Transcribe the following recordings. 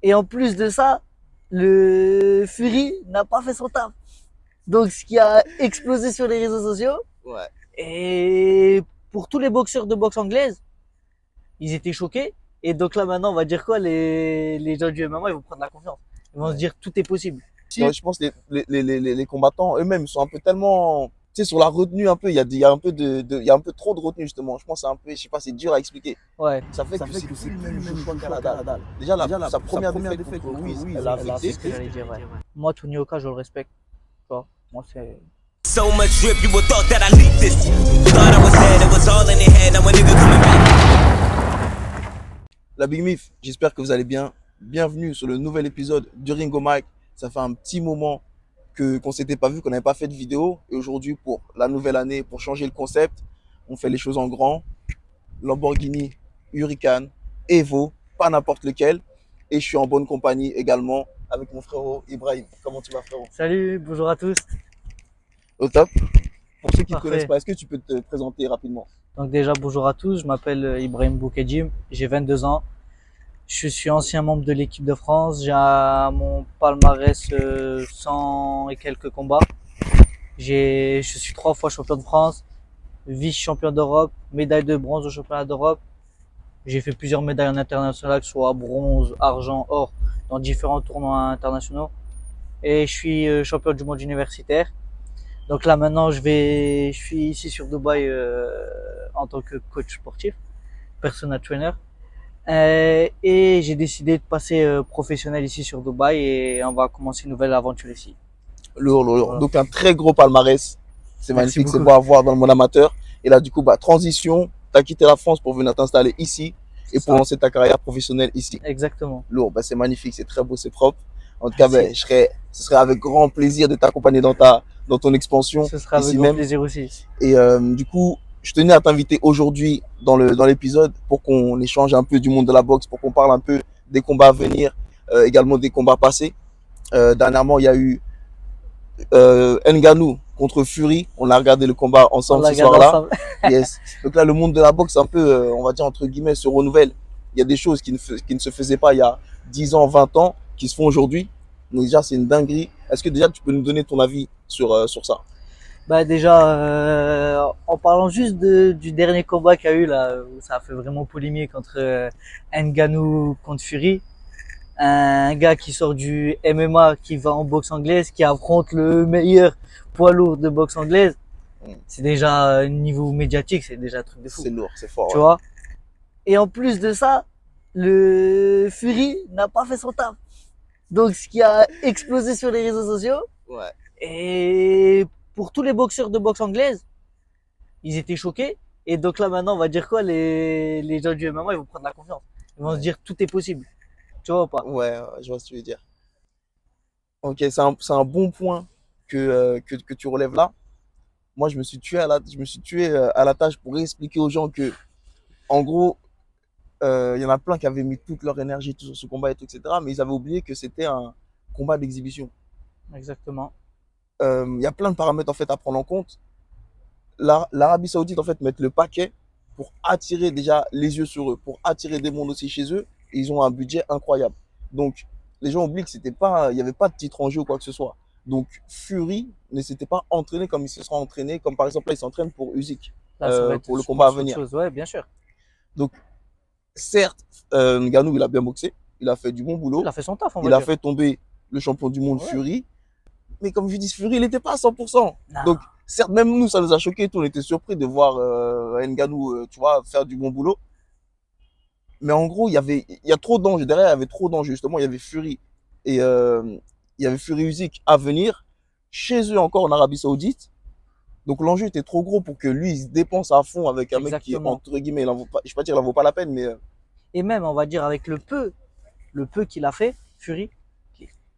Et en plus de ça, le Fury n'a pas fait son taf. Donc, ce qui a explosé sur les réseaux sociaux. Ouais. Et pour tous les boxeurs de boxe anglaise, ils étaient choqués. Et donc là, maintenant, on va dire quoi? Les gens du MMA, ils vont prendre la confiance. Ils vont se dire, tout est possible. Je pense que les combattants eux-mêmes sont un peu tellement, tu sais, sur la retenue un peu. Il y a un peu il y a un peu trop de retenue, justement. Je pense que c'est un peu, je sais pas, c'est dur à expliquer. Ouais. Ça fait que c'est plus le même Joshua qu'Aladal. Déjà, sa première défaite contre Ruiz, elle a C'est affecté. ce que j'allais dire, ouais. Moi, Tony Oka, je le respecte. Tu vois, moi, c'est. So much drip, you would thought that I leaked this. Thought I was dead, it was all in your head. Now a nigga coming back. La Big Mif, j'espère que vous allez bien. Bienvenue sur le nouvel épisode du Ringo Mike. Ça fait un petit moment qu'on s'était pas vu, qu'on n'avait pas fait de vidéo. Et aujourd'hui, pour la nouvelle année, pour changer le concept, on fait les choses en grand. Lamborghini, Huracan, Evo, pas n'importe lequel. Et je suis en bonne compagnie également avec mon frérot Ibrahim. Comment tu vas, frérot? Salut, bonjour à tous. Au top. Pour ceux qui ne Parfait. connaissent pas, est-ce que tu peux te présenter rapidement? Donc déjà, bonjour à tous. Je m'appelle Ibrahim Boukedjim. J'ai 22 ans. Je suis ancien membre de l'équipe de France. J'ai mon palmarès 100 et quelques combats. Je suis 3 fois champion de France, vice-champion d'Europe, médaille de bronze au championnat d'Europe. J'ai fait plusieurs médailles en international, que ce soit bronze, argent, or, dans différents tournois internationaux. Et je suis champion du monde universitaire. Donc là maintenant, je suis ici sur Dubaï en tant que coach sportif, personal trainer. Et j'ai décidé de passer professionnel ici sur Dubaï et on va commencer une nouvelle aventure ici. Lourd, lourd. Voilà. Donc un très gros palmarès. C'est Merci magnifique, c'est beaucoup. beau à voir dans le monde amateur. Et là, du coup, transition, tu as quitté la France pour venir t'installer ici et pour lancer ta carrière professionnelle ici. Exactement. Lourd, c'est magnifique, c'est très beau, c'est propre. En tout Merci. cas, ce serait avec grand plaisir de t'accompagner dans ton expansion Ce sera avec ici grand même. plaisir aussi. Et du coup, je tenais à t'inviter aujourd'hui dans l'épisode pour qu'on échange un peu du monde de la boxe, pour qu'on parle un peu des combats à venir, également des combats passés. Dernièrement, il y a eu Ngannou contre Fury. On a regardé le combat ensemble ce soir-là. Yes. Donc là, le monde de la boxe, un peu, on va dire entre guillemets, se renouvelle. Il y a des choses qui ne se faisaient pas il y a 10 ans, 20 ans, qui se font aujourd'hui. Donc déjà, c'est une dinguerie. Est-ce que déjà, tu peux nous donner ton avis sur ça? Bah déjà, en parlant juste du dernier combat qu'il y a eu là, où ça a fait vraiment polémique entre Ngannou contre Fury, un gars qui sort du MMA, qui va en boxe anglaise, qui affronte le meilleur poids lourd de boxe anglaise. C'est déjà niveau médiatique, c'est déjà un truc de fou. C'est lourd, c'est fort. Tu vois. Et en plus de ça, le Fury n'a pas fait son taf. Donc ce qui a explosé sur les réseaux sociaux. Ouais. Et pour tous les boxeurs de boxe anglaise, ils étaient choqués. Et donc là maintenant, on va dire quoi, les gens du MMA, ils vont prendre la confiance. Ils vont se dire tout est possible. Tu vois ou pas? Ouais, je vois ce que tu veux dire. Ok, c'est un bon point que tu relèves là. Moi, je me suis tué à la tâche pour expliquer aux gens que, en gros, il y en a plein qui avaient mis toute leur énergie sur ce combat et tout, etc. Mais ils avaient oublié que c'était un combat d'exhibition. Exactement. Il y a plein de paramètres en fait à prendre en compte. L'Arabie Saoudite en fait met le paquet pour attirer déjà les yeux sur eux, pour attirer des mondes aussi chez eux. Et ils ont un budget incroyable. Donc les gens oublient que il n'y avait pas de titre en jeu ou quoi que ce soit. Donc Fury ne s'était pas entraîné comme il se sera entraîné, comme par exemple là il s'entraîne pour Usyk, Là, ça va être pour le combat à venir. chose. Ouais, bien sûr. Donc certes, Ngannou il a bien boxé, il a fait du bon boulot, Il a fait son taf, on va il a dire. fait tomber le champion du monde Ouais. Fury, mais comme je dis, Fury il n'était pas à 100%. Non. Donc certes, même nous, ça nous a choqué. On était surpris de voir Ngannou, tu vois, faire du bon boulot. Mais en gros, il y a trop d'enjeux. Derrière, il y avait trop d'enjeux. Justement, il y avait Fury et il y avait Fury Usyk à venir chez eux encore en Arabie Saoudite. Donc l'enjeu était trop gros pour que lui, il se dépense à fond avec un mec qui, Exactement. entre guillemets, je vais pas dire, il en vaut pas la peine, mais Et même, on va dire, avec le peu qu'il a fait, Fury,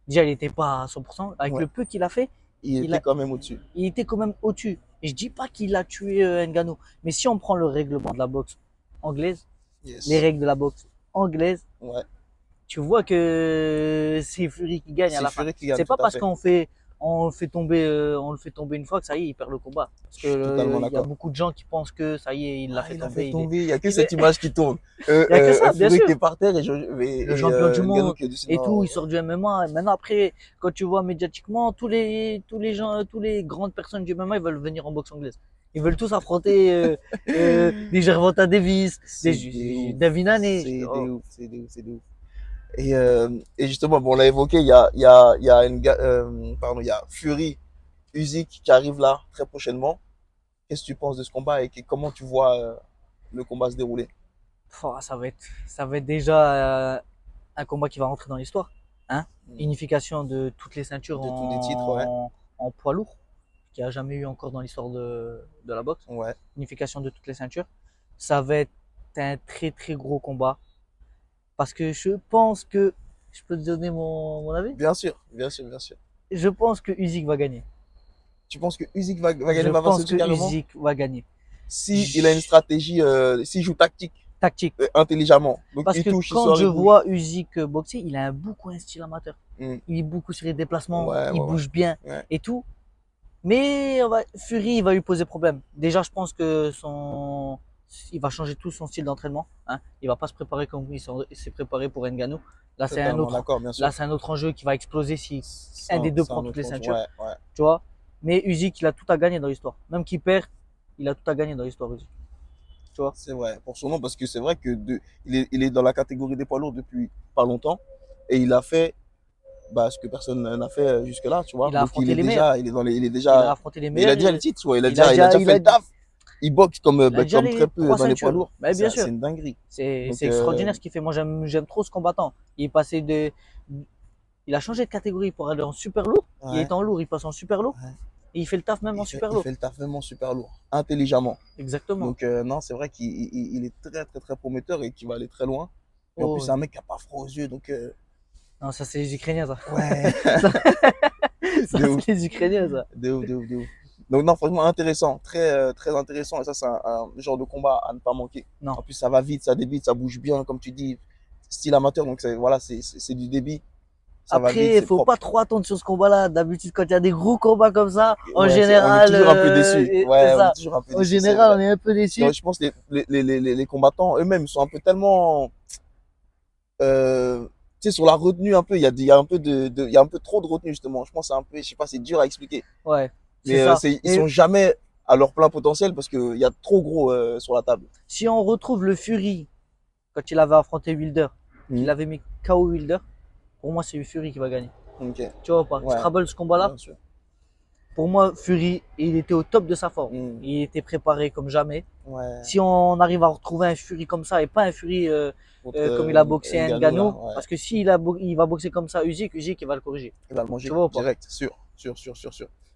déjà, il n'était pas à 100%. Avec Ouais. le peu qu'il a fait, il était quand même au-dessus. il était quand même au-dessus. Et je dis pas qu'il a tué Ngannou. Mais si on prend le règlement de la boxe anglaise, Yes. les règles de la boxe anglaise, Ouais. tu vois que c'est Fury qui gagne à la fin. C'est Fury qui gagne. C'est pas tout à parce fait. qu'on fait on le fait tomber une fois que ça y est, il perd le combat. Parce que Je suis totalement il y a d'accord. beaucoup de gens qui pensent que ça y est, il l'a fait Il a tomber. fait Il est, tomber, il y a que il cette est- image qui tourne. il y a que ça, bien Fury sûr. qui est par terre Le champion du Ngannou monde qui est dessus. et Non, tout, il sort du MMA. Et maintenant après, quand tu vois médiatiquement, tous les gens, tous les grandes personnes du MMA, ils veulent venir en boxe anglaise. Ils veulent tous affronter des Gervonta Davis, c'est des ouf. Davin Haney. C'est des Oh, ouf, c'est des ouf, c'est des ouf. Et justement, bon, on l'a évoqué, pardon, il y a Fury, Usyk qui arrive là très prochainement. Qu'est-ce que tu penses de ce combat et comment tu vois le combat se dérouler? ça va être déjà un combat qui va rentrer dans l'histoire. Hein? Mm. Unification de toutes les ceintures De tous les titres, ouais. en poids lourd, qu'il n'y a jamais eu encore dans l'histoire de la boxe. Ouais. Unification de toutes les ceintures. Ça va être un très très gros combat. Parce que je pense que, je peux te donner mon avis? Bien sûr, bien sûr, bien sûr. Je pense que Usyk va gagner. Tu penses que Usyk va Je gagner, va pense passer que carrément? Usyk va gagner. Si il a une stratégie, s'il joue tactique, Tactique. intelligemment. Donc Parce il que touche, il quand sort, je il bouge. vois Usyk boxer, il a beaucoup un style amateur. Mm. Il est beaucoup sur les déplacements, Ouais, il ouais, bouge bien ouais. et tout. Mais Fury, il va lui poser problème. Déjà, je pense que il va changer tout son style d'entraînement. Hein. Il va pas se préparer comme il s'est préparé pour Ngannou. Là, c'est un Totalement autre, d'accord, bien sûr. là, c'est un autre enjeu qui va exploser si C'est un des deux c'est prend un toutes autre les enjeu. ceintures. Ouais, ouais. Tu vois. Mais Usyk, il a tout à gagner dans l'histoire. Même qu'il perd, il a tout à gagner dans l'histoire, Usyk. Tu vois. C'est vrai, pour son nom, parce que c'est vrai que il est dans la catégorie des poids lourds depuis pas longtemps. Et il a fait ce que personne n'a fait jusque-là, tu vois. Il a Donc affronté les meilleurs. il est Il a déjà, affronté les mais il a meilleurs. déjà le titre, ouais. il a Il a déjà il fait a- le taf. Il boxe comme, il a déjà comme les très peu 3 dans les poids ceintures. lourds. Mais bien sûr. C'est une dinguerie. C'est Donc, extraordinaire ce qu'il fait. Moi, j'aime trop ce combattant. Il est passé il a changé de catégorie pour aller en super lourd. Il Ouais. est en lourd, il passe en super lourd. Ouais. Et il fait le taf même en super Il lourd. fait le taf vraiment super lourd, intelligemment. Exactement. Donc, non, c'est vrai qu'il est très, très, très prometteur et qu'il va aller très loin. Et en Oh, plus, c'est un mec qui a pas froid aux yeux, donc, non, ça, c'est les Ukrainiens, ça. ouais. Ça, De ouf. c'est les Ukrainiens, ça. De ouf, de ouf, de ouf. Donc, non, franchement, intéressant, très, très intéressant. Et ça, c'est un genre de combat à ne pas manquer. Non. En plus, ça va vite, ça débite, ça bouge bien, comme tu dis, style amateur. Donc, voilà, c'est du débit. Ça va vite, Après, c'est faut propre. pas trop attendre sur ce combat-là. D'habitude, quand il y a des gros combats comme ça, en Ouais, général, on est toujours un peu déçus. c'est Ouais, on ça. est toujours un peu En déçus. c'est général, vrai. on est un peu déçus. Donc, je pense que les combattants eux-mêmes sont un peu tellement, tu sais, sur la retenue un peu. Il y a un peu il y a un peu trop de retenue, justement. Je pense que c'est un peu, je sais pas, c'est dur à expliquer. Ouais, c'est Mais ça. ils Et sont jamais à leur plein potentiel parce qu'il y a trop gros sur la table. si on retrouve le Fury, quand il avait affronté Wilder, Mhm. il avait mis KO Wilder, pour moi, c'est Fury qui va gagner. Ok, Tu vois ou pas? Ouais. Scrabble, ce combat-là, bien sûr. pour moi, Fury, il était au top de sa forme. Mhm. Il était préparé comme jamais. Ouais. Si on arrive à retrouver un Fury comme ça et pas un Fury Contre, comme il a boxé un Ngannou, là, ouais. parce que il va boxer comme ça Usyk, il va le corriger. Il va le manger Tu vois ou pas? direct, sûr.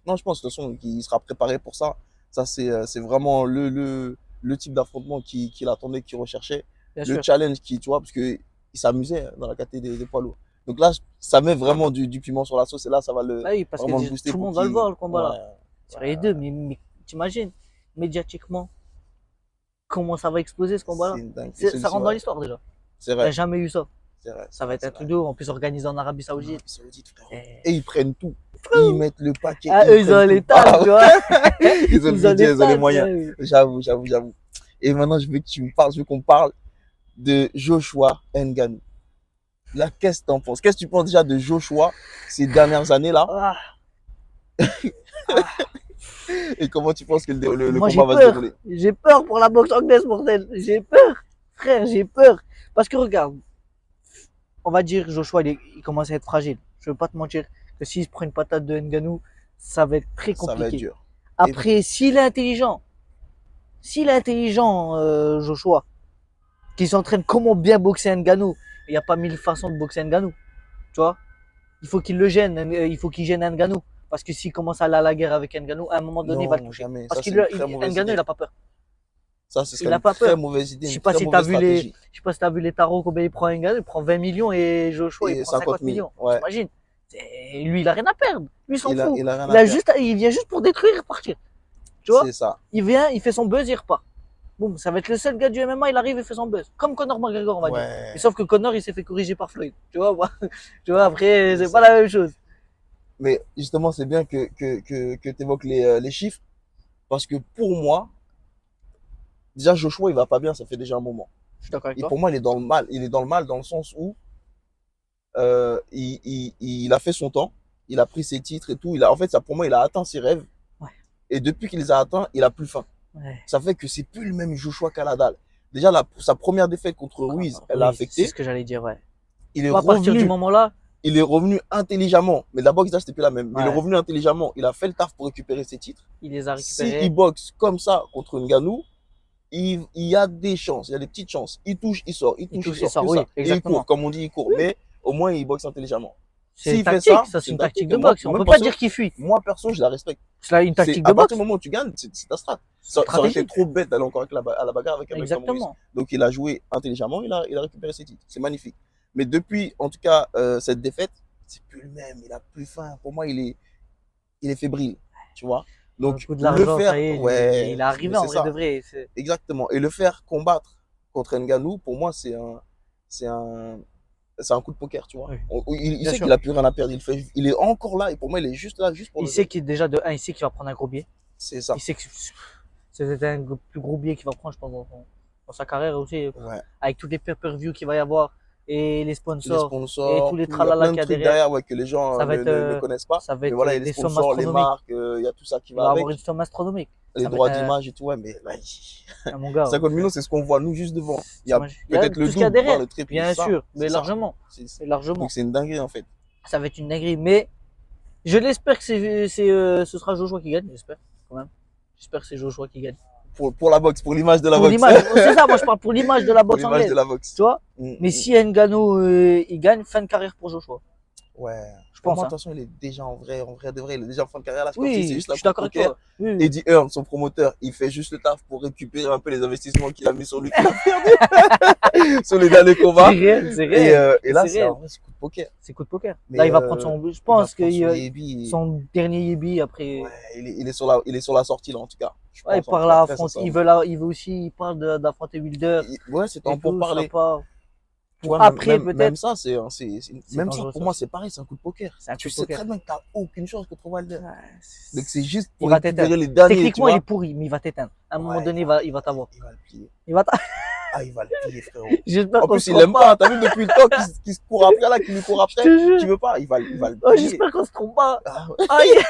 Non, je pense de toute façon qu'il sera préparé pour ça. Ça, c'est vraiment le type d'affrontement qu'il attendait, qu'il recherchait. Bien Le sûr. challenge qui, tu vois, parce qu'il s'amusait dans la catégorie des poids lourds. Donc là, ça met vraiment du piment sur la sauce et là, ça va le Bah oui, parce vraiment que le booster tout le pour monde va le qu'il- voir, le combat là. Ouais, Sur les deux, mais t'imagines, médiatiquement, comment ça va exploser ce combat là? c'est une dingue. Ça rentre dans l'histoire déjà. C'est Il n'y a vrai, jamais eu ça. c'est vrai. Ça va être un truc de ouf. En plus, organisé en Arabie Saoudite. Arabie Saoudite, frérot. Eh. Et ils prennent tout. Ils mettent le paquet. Ah, eux, ils ont prennent les tout. tables, Ah, tu vois. Ils ont le budget, ils ont les tables, moyens. ouais. J'avoue. Et maintenant, je veux que tu me parles, je veux qu'on parle de Joshua Ngannou. Là, qu'est-ce que t'en penses? Qu'est-ce que tu penses déjà de Joshua ces dernières années-là? Ah, Et comment tu penses que le moi, combat va se j'ai peur. dérouler? J'ai peur pour la boxe anglaise, mortel. J'ai peur. Frère, j'ai peur. Parce que regarde, on va dire Joshua, il commence à être fragile. Je veux pas te mentir que s'il se prend une patate de Ngannou, ça va être très Ça va être compliqué. dur. Après, s'il est intelligent, Joshua, qui s'entraîne comment bien boxer Ngannou, il n'y a pas mille façons de boxer Ngannou. Tu vois? Il faut qu'il le gêne, il faut qu'il gêne Ngannou. Parce que s'il commence à aller à la guerre avec Ngannou, à un moment donné, il va le Non, toucher. jamais. Parce Ça, c'est qu'il une très mauvaise Ngannou, idée. il a pas peur. Ça, ce il serait a une pas très peur. mauvaise idée, Je sais une pas très si t'as mauvaise vu stratégie. je sais pas si t'as vu les tarots, combien il prend Ngannou, il prend 20 millions et Joshua, Et il prend 50 millions. ouais. T'imagines? Lui, il a rien à perdre. Lui, il s'en fout. Il a rien à faire. Il vient juste pour détruire et repartir. Tu vois? C'est ça. Il vient, il fait son buzz, il repart. Boum, ça va être le seul gars du MMA, il arrive et fait son buzz. Comme Conor McGregor, on va dire. Ouais. Mais sauf que Conor, il s'est fait corriger par Floyd. Tu vois, tu vois, après, c'est ça. pas la même chose. Mais justement, c'est bien que tu évoques les chiffres. Parce que pour moi, déjà, Joshua, il va pas bien, ça fait déjà un moment. Je suis d'accord avec Et toi. pour moi, il est dans le mal. Il est dans le mal dans le sens où il a fait son temps, il a pris ses titres et tout. En fait, ça, pour moi, il a atteint ses rêves. Ouais. Et depuis qu'il les a atteints, il a plus faim. Ouais. Ça fait que c'est plus le même Joshua qu'à la dalle. Déjà, sa première défaite contre Ruiz, elle l'a Oui, c'est affecté. ce que j'allais dire, ouais. Il est Toi, à partir du revenu, moment-là, il est revenu intelligemment. Mais la boxe, là, c'était plus la même. Mais il est ouais, revenu intelligemment. Il a fait le taf pour récupérer ses titres. il les a Si récupérés. il boxe comme ça contre Ngannou, il y a des chances, il y a des petites chances. Il touche, il sort, il touche, il sort, que Oui, ça. Et il exactement. court, comme on dit, il court. Mais au moins, il boxe intelligemment. C'est une S'il fait tactique, ça, ça, c'est une tactique de Et moi, boxe. On même peut pas perso, dire qu'il fuit. moi, perso, je la respecte. C'est là une C'est tactique à de partir boxe. du moment où tu gagnes, c'est ta strat. Ça aurait été Stratégie. trop bête d'aller encore à la bagarre avec un mec comme Ruiz. Exactement. Donc, il a joué intelligemment, il a récupéré ses titres. C'est magnifique. Mais depuis, en tout cas, cette défaite, c'est plus le même. Il a plus faim. Pour moi, il est fébrile. Tu vois? Le Donc, coup de le l'argent, ça faire, y est, ouais, il est arrivé mais en c'est vrai de ça. vrai. Exactement. Et le faire combattre contre Ngannou, pour moi, c'est un, c'est un coup de poker, tu vois. Oui, Il bien sait sûr. qu'il a plus rien à perdre. Il est encore là. Et pour moi, il est juste là, juste pour Il le sait buzz. qu'il déjà de 1, il sait qu'il va prendre un gros billet. C'est ça. Il sait que c'est un plus gros billet qu'il va prendre, je pense, dans sa carrière aussi, Ouais. avec toutes les pay-per-view qu'il va y avoir et les Les sponsors et tous sponsors, les tout, il y a tralala plein de qu'il y a trucs derrière. derrière, ouais, que les gens Ça va être, ne connaissent pas. ça va Mais être voilà, il y a les des sommes sponsors, les astronomiques. marques, il y a tout ça qui Il va va avoir avec. une somme astronomique. Les Ça va être droits d'image et tout, ouais, mais là, mon gars. 50 millions, c'est ce qu'on voit nous juste devant. Il y a Il y a peut-être tout le ce qu'il y a double, voire derrière. le triple. Bien Ça, sûr, c'est mais ça. largement. C'est- Largement. Donc c'est une dinguerie en fait. Ça va être une dinguerie, mais je l'espère que ce sera Joshua qui gagne, j'espère, quand même. J'espère que c'est Joshua qui gagne. Pour la boxe, pour l'image de la Pour boxe. l'image, c'est ça, moi je parle pour l'image de la Pour boxe l'image de anglaise, la boxe. tu vois. Mm, Mais mm. si Ngannou il gagne, fin de carrière pour Joshua, Ouais. je Pour pense. moi, Hein. de toute façon, il est déjà en vrai de vrai. Il est déjà en fin de carrière. Là, c'est comme si c'est Oui, juste je la suis coupe d'accord avec poker. toi. Oui, oui. Eddie Hearn, son promoteur, il fait juste le taf pour récupérer un peu les investissements qu'il a mis sur lui, qu'il a perdu sur les derniers C'est combats. réel, c'est réel. Et là, C'est c'est réel. un vrai coup de poker. C'est coup de poker. Mais Là, il va prendre son. Je il va pense prendre son que Yebi. son dernier Yebi après. Ouais, il est sur la sortie, là, en tout cas. Je Ouais, il pense, en tout parle cas, à très affronter. sincèrement. Il veut aussi. Il parle d'affronter Wilder Ouais, c'est et un pour tout. Ça parler. part. Tu Pour vois, après, même peut-être. ça, C'est même ça, dangereux, pour ça moi, aussi. c'est pareil, c'est un coup de poker. C'est un Tu coup de sais poker. très bien que t'as aucune chance contre Wilder. Ouais, Donc c'est juste il pour va récupérer t'éteindre. les derniers, tu Techniquement, il vois. est pourri, mais il va t'éteindre. À un moment Ouais, donné, il va t'avoir. il va le plier. Il va Ah, il va le plier, frérot. J'espère En qu'on plus, se il trompe l'aime pas. T'as vu depuis le temps qu'il se court après, là, qu'il lui court Je te après. jure. Tu veux pas, il va le Oh, plier. j'espère qu'on se trompe pas. Ah, ouais. Aïe.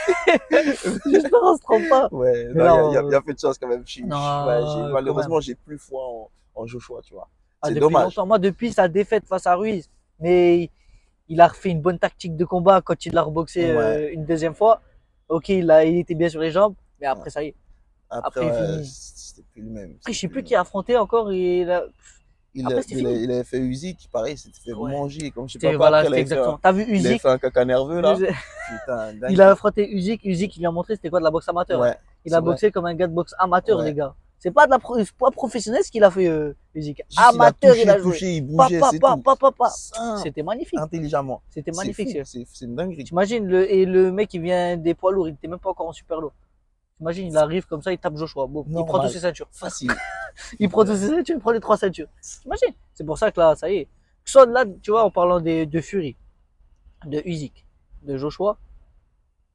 J'espère qu'on se trompe pas. Ouais, Mais non, là, il y a fait de chance quand même. non, quand Malheureusement, même. j'ai plus foi en Joshua, tu vois. Ah, C'est depuis dommage. longtemps. Moi, depuis sa défaite face à Ruiz, mais il a refait une bonne tactique de combat quand il l'a reboxé Ouais. une deuxième fois. Ok, il était bien sur les jambes, mais après, ça y est. Après, Après, il ouais, finit. c'était plus le même. Après, je sais C'était plus le qui a même. affronté encore. Après, c'était fini. Il avait fait Usyk, pareil, c'était fait Ouais. manger, comme je sais pas quoi. Voilà, Après, c'était exactement. T'as vu il avait Usyk? fait un caca nerveux, là. Putain, Il dingue. a affronté Usyk. Usyk, il lui a montré c'était quoi de la boxe amateur. Hein. Ouais, Il c'est a vrai. boxé comme un gars de boxe amateur, Ouais. les gars. C'est pas c'est pas professionnel ce qu'il a fait, Usyk. Juste, Amateur, il a joué. il bougeait, c'est tout. Simple, C'était magnifique. intelligemment. C'était C'est magnifique. fou, c'est une dinguerie. T'imagines, le mec, il vient des poids lourds. Il était même pas encore en super lourd. T'imagines, il arrive comme ça, il tape Joshua. Bon, il prend Normal. toutes ses ceintures. Facile. Il prend toutes ses ceintures, il prend les 3 ceintures. T'imagines? C'est pour ça que là, ça y est. Soit là, tu vois, en parlant de Fury, de Usyk, de Joshua,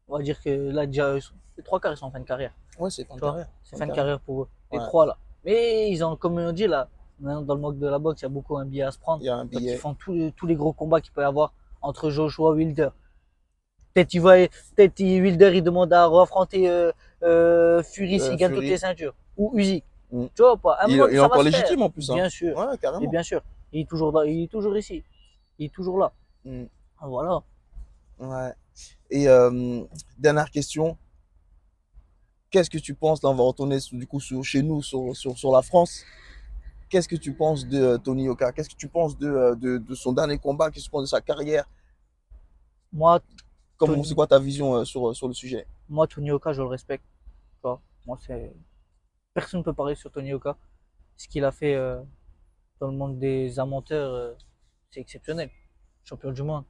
on va dire que là, déjà, les 3 quarts, ils sont en fin de carrière. Ouais, c'est fin de Tu vois, carrière. c'est fin de carrière pour eux. Les Ouais. 3 là. Mais ils ont, comme on dit là, maintenant dans le monde de la boxe, il y a beaucoup un billet à se prendre. Il y a un Donc ils billet. font tous les gros combats qu'il peut y avoir entre Joshua et Wilder. Peut-être Wilder il demande à affronter Fury s'il gagne toutes Fury. les ceintures. Ou Usyk. Mm. Tu vois pas. À un moment, Il est ça va encore se faire. légitime en plus. Hein. Bien sûr. Ouais, Et carrément. bien sûr. Il est toujours là. Il est toujours ici. Il est toujours là. Mm. Voilà. Ouais. Et dernière question. Qu'est-ce que tu penses, là on va retourner du coup chez nous, sur la France. Qu'est-ce que tu penses de Tony Yoka? Qu'est-ce que tu penses de son dernier combat? Qu'est-ce que tu penses de sa carrière? Moi, Tony- C'est quoi ta vision sur le sujet? moi, Tony Oka, je le respecte. Tu vois. Moi, personne ne peut parler sur Tony Oka. Ce qu'il a fait dans le monde des amateurs, c'est exceptionnel. Champion du monde,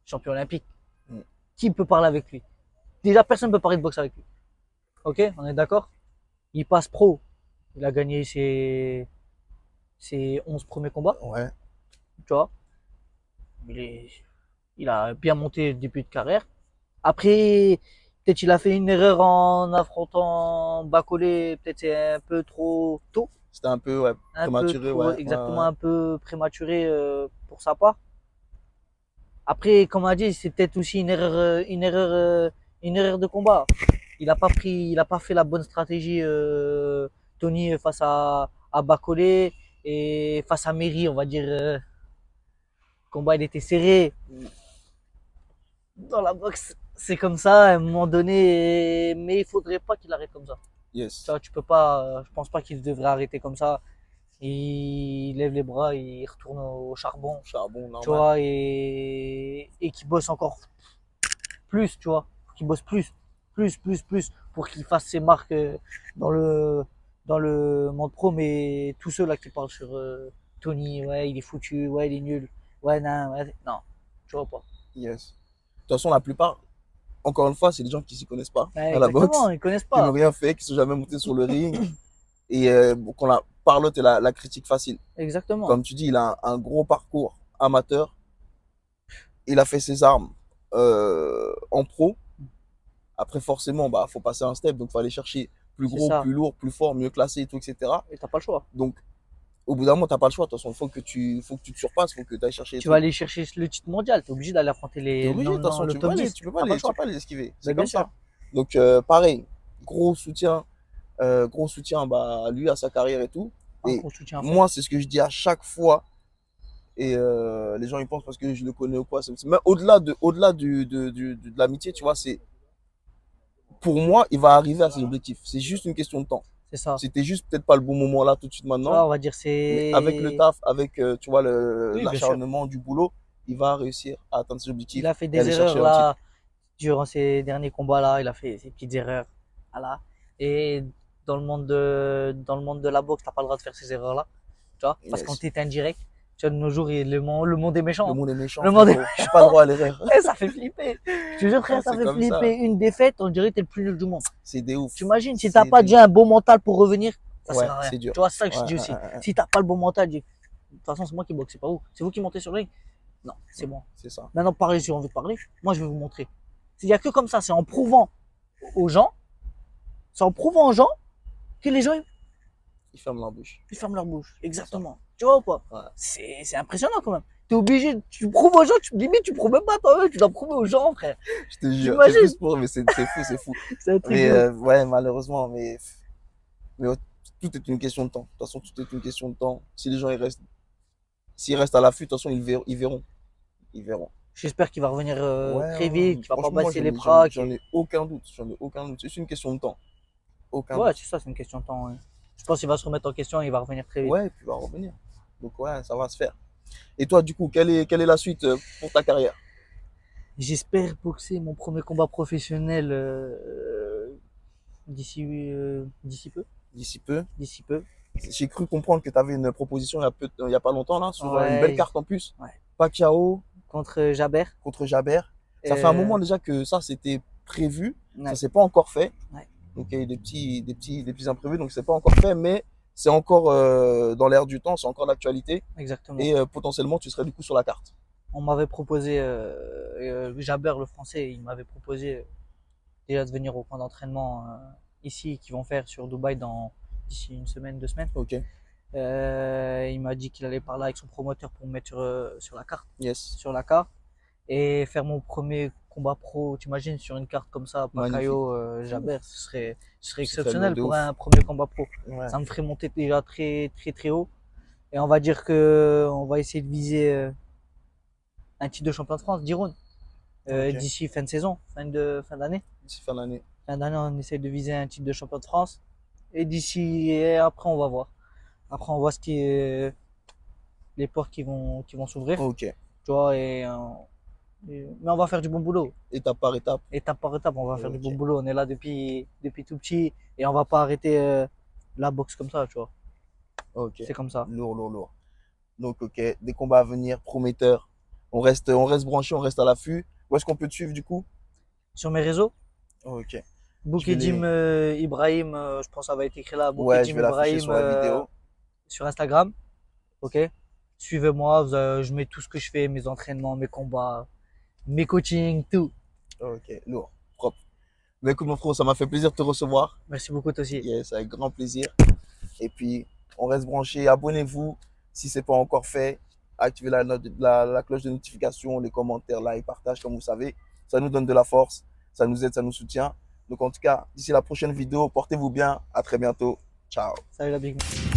champion olympique. Mm. Qui peut parler avec lui? Déjà, personne ne peut parler de boxe avec lui. Ok, on est d'accord? Il passe pro. Il a gagné ses 11 premiers combats, Ouais. tu vois. Il a bien monté le début de carrière. Après, peut-être il a fait une erreur en affrontant Bacolé, peut-être c'est un peu trop tôt, C'était un peu ouais, un peu prématuré, trop, ouais, exactement un peu prématuré pour sa part. Après, comme on a dit, c'est peut-être aussi une erreur de combat. Il a pas fait la bonne stratégie, Tony, face à Bacolé et face à Meri, on va dire. Le combat, il était serré. Dans la boxe, c'est comme ça, à un moment donné, mais il faudrait pas qu'il arrête comme ça. Yes. Ça, tu peux pas, je pense pas qu'il devrait arrêter comme ça. Il lève les bras, il retourne au charbon, Charbon, tu normal. vois, et qu'il bosse encore plus, tu vois, qu'il bosse plus, pour qu'il fasse ses marques dans le, dans le monde pro. Mais tous ceux là qui parlent sur Tony, ouais, il est foutu, ouais, il est nul, ouais, non, ouais, non, tu vois pas. Yes. De toute façon, la plupart, encore une fois, c'est des gens qui s'y connaissent pas Ouais, à la exactement, boxe, ils connaissent qui n'ont pas. rien fait, qui sont jamais montés sur le ring et qu'on la parlotte et la critique facile. Exactement. Comme tu dis, il a un gros parcours amateur. Il a fait ses armes en pro. Après, forcément, bah, faut passer un step, donc faut aller chercher plus C'est gros, ça. plus lourd, plus fort, mieux classé et tout, etc. Et t'as pas le choix. Donc, au bout d'un moment, t'as pas le choix. De toute façon, faut que tu te surpasses, faut que tu ailles chercher les Tu vas trucs. aller chercher le titre mondial. T'es obligé d'aller affronter T'es les, obligé, de non, toute non, façon, le top 10. T'as pas le tu peux choix. pas les esquiver. Mais C'est bien comme sûr. ça. Donc, pareil, gros soutien bah, à lui, à sa carrière et tout. Un Et gros soutien à fond. moi, c'est ce que je dis à chaque fois. Et les gens, ils pensent parce que je le connais ou quoi. Mais au-delà de l'amitié, tu vois, c'est pour moi, il va arriver à ses objectifs. C'est juste une question de temps. C'est ça. C'était juste peut-être pas le bon moment là tout de suite Tu maintenant, vois, on va dire mais avec le c'est. taf, avec tu vois Oui, bien sûr. l'acharnement du boulot, il va réussir à atteindre ses Il objectifs a fait et des aller erreurs chercher un titre. là, durant ces derniers combats là. Il a fait ses petites erreurs. Voilà. Et dans le monde de la boxe, t'as pas le droit de faire ces erreurs là. Tu vois, parce qu'on Yes. t'est indirect. Tu vois, de nos jours, le monde est méchant. Le Hein. monde est méchant, Le monde est frérot. T'as pas le droit à l'erreur. Eh, ça fait flipper. Je te jure, frère, ça C'est fait comme ça. flipper. Une défaite, on dirait que t'es le plus nul du monde. C'est des ouf. Tu imagines, si t'as C'est pas des ouf. déjà un bon mental pour revenir, ça Ouais, sert à rien. c'est dur. Tu vois, c'est ça que Ouais, je dis ouais, aussi. ouais, ouais. Si t'as pas le bon mental, dis, de toute façon, c'est moi qui boxe, c'est pas vous. C'est vous qui montez sur le ring. Non, c'est moi. C'est ça. Maintenant, parlez si on veut parler. Moi, je vais vous montrer. Il y a que comme ça, c'est en prouvant aux gens, c'est en prouvant aux gens que les gens, Il ferme la bouche. ils ferment leur bouche. C'est ça. Exactement. Tu vois ou pas? Ouais. C'est impressionnant quand même. T'es obligé, tu prouves aux gens, limite, tu prouves même pas toi-même, tu dois prouver aux gens, frère. Je te jure. C'est T'imagines? plus pour, mais c'est fou, c'est fou. C'est un truc Mais de ouf. ouais, malheureusement, mais tout est une question de temps. De toute façon, tout est une question de temps. Si les gens s'ils restent à l'affût, de toute façon, ils verront. Ils verront. J'espère qu'il va revenir Ouais, très ouais, vite, ouais. qu'il va pas Franchement, moi, baisser les bras. j'en ai aucun doute. J'en ai aucun doute. C'est juste une question de temps. Aucun Ouais, doute. c'est ça, c'est une question de temps. Ouais. Je pense qu'il va se remettre en question et il va revenir très vite. Ouais, et puis il va revenir. Donc, ouais, ça va se faire. Et toi, du coup, quelle est la suite pour ta carrière? J'espère boxer mon premier combat professionnel d'ici peu. D'ici peu? D'ici peu. J'ai cru comprendre que tu avais une proposition il y a pas longtemps, là, sur une belle Ouais, carte en plus. ouais. Pacquiao Contre Jaber. contre Jaber. Ça fait un moment déjà que ça, c'était prévu. Ouais. Ça s'est pas encore fait. Ouais. Donc, il y a eu des petits imprévus. Donc, c'est pas encore fait, mais c'est encore dans l'air du temps. C'est encore d'actualité. Exactement. Et potentiellement, tu serais du coup sur la carte. On m'avait proposé, Jaber, le français, il m'avait proposé déjà de venir au camp d'entraînement ici, qu'ils vont faire sur Dubaï d'ici une semaine, 2 semaines. Ok. Il m'a dit qu'il allait parler avec son promoteur pour me mettre sur la carte. Yes. Sur la carte. Et faire mon premier combat pro, t'imagines, sur une carte comme ça, Pacquiao, Jaber, ce serait exceptionnel lourd de pour ouf. un premier combat pro. Ouais. Ça me ferait monter déjà très haut. Et on va dire que on va essayer de viser un titre de champion de France, 10 rounds. Ok. D'ici fin de saison, fin d'année. D'ici fin d'année. Fin d'année, on essaie de viser un titre de champion de France. Et après, on va voir. Après, on voit ce qui est les portes qui vont s'ouvrir. Ok. Tu vois, mais on va faire du bon boulot. Étape par étape. Étape par étape, on va faire du Ok. bon boulot. On est là depuis tout petit et on va pas arrêter la boxe comme ça, tu vois. Ok. C'est comme ça. Lourd. Donc, ok. Des combats à venir, prometteurs. On reste branché, on reste à l'affût. Où est-ce qu'on peut te suivre du coup? Sur mes réseaux, Ok. Boukedim Ibrahim, je pense que ça va être écrit là. Ouais, je Boukedim vais l'afficher Ibrahim sur la vidéo. sur Instagram. Ok. Suivez-moi, je mets tout ce que je fais, mes entraînements, mes combats, mes coachings, tout. Ok, lourd, propre. Mais écoute, mon frère, ça m'a fait plaisir de te recevoir. Merci beaucoup, toi aussi. Yes, avec grand plaisir. Et puis, on reste branché. Abonnez-vous si ce n'est pas encore fait. Activez la cloche de notification, les commentaires, like, partage, comme vous savez. Ça nous donne de la force, ça nous aide, ça nous soutient. Donc, en tout cas, d'ici la prochaine vidéo, portez-vous bien. À très bientôt. Ciao. Salut la Big Man.